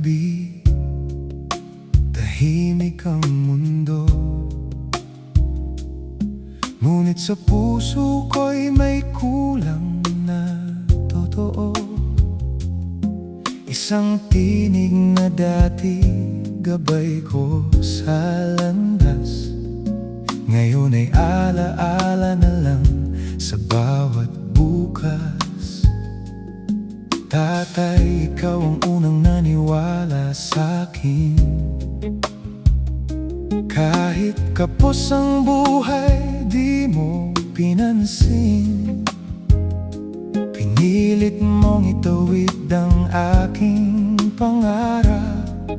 gabi, tahimik ang mundo, ngunit sa puso ko'y may kulang na totoo. Isang tinig na dati gabay ko sa landas, ngayon ay alaala na lang sa bawat bukas. Tatay, ikaw ang unang naniwala sa'kin, kahit kapos ang buhay, di mo pinansin. Pinilit mong itawid ang aking pangarap,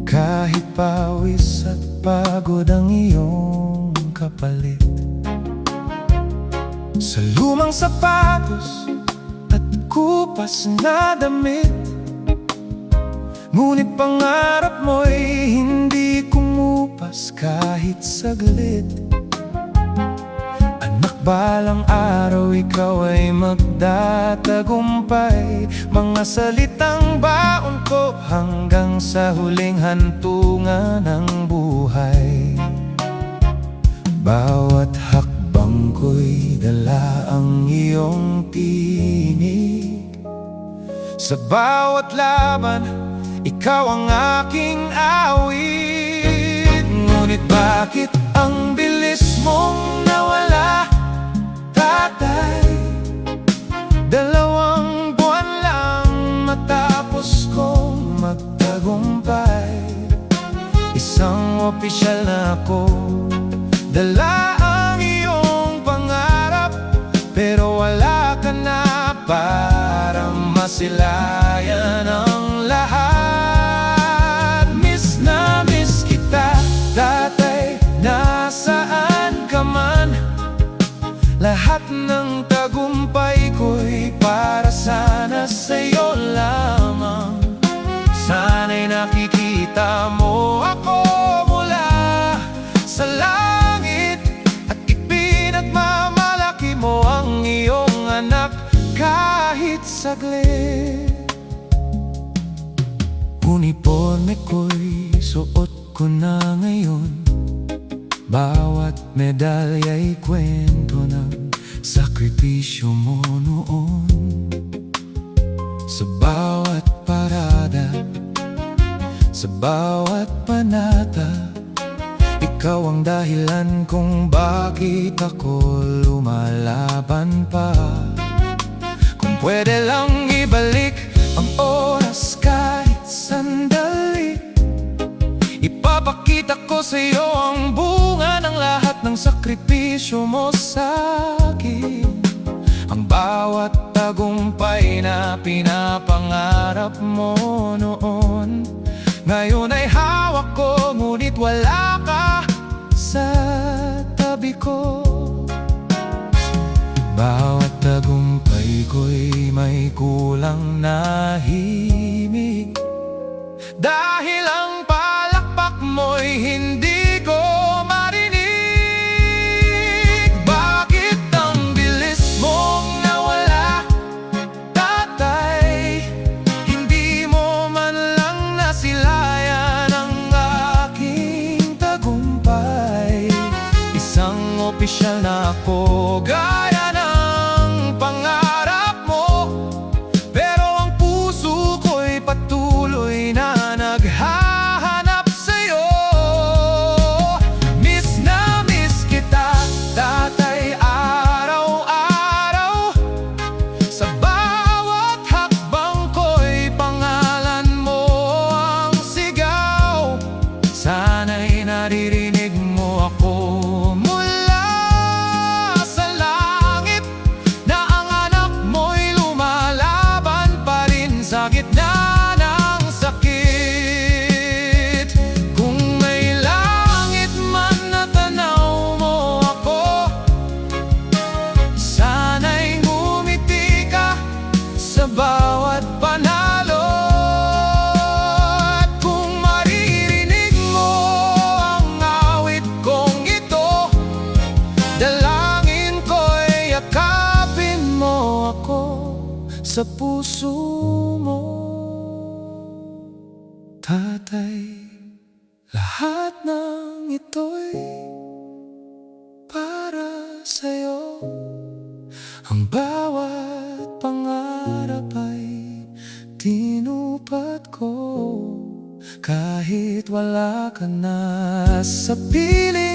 kahit pawis at pagod ang iyong kapalit. Sa lumang sapatos at kupas na damit, ngunit pangarap mo'y hindi kumupas kahit saglit. Anak, balang araw ikaw ay magtatagumpay, mga salitang baon ko hanggang sa huling hantungan ng buhay. Bawat hakbang ko'y dala ang iyong tinig, sa bawat laban ikaw ang aking awit. Ngunit bakit ang bilis mong nawala, tatay? 2 buwan lang matapos kong magtagumpay. Isang opisyal na ako, dala ang iyong pangarap, pero wala ka na para masilayan ang lahat. Miss na miss kita, tatay, nasaan ka man? Lahat ng tagumpay ko'y para sana sa'yo lamang. Sana'y nakikita mo ako mula sa langit, at ipinagmamalaki mo ang iyong anak kahit saglit. Uniforme ko'y suot ko na ngayon, bawat medalya'y kwento ng sakripisyo mo noon. Sa bawat parada, sa bawat panata, ikaw ang dahilan kung bakit ako lumalaban pa. Kung pwede lang ibalik ang oras kahit sandali, ipapakita ko sa'yo ang bunga ng lahat ng sakripisyo mo sa'kin. Ang bawat tagumpay na pinapangarap mo noon, ngayon ay hawak ko, ngunit wala ka sa tabi ko. Bawat tagumpay ko'y may kulang na himig, dahil ang palakpak mo'y hindi ko marinig. Bakit ang bilis mong nawala, tatay? Hindi mo man lang nasilayan ang aking tagumpay. Isang opisyal na ako, gaya ng pangarap mo, pero ang puso ko'y patuloy tatay, lahat ng ito'y para sa'yo. Ang bawat pangarap ay tinupad ko, kahit wala ka na sa piling.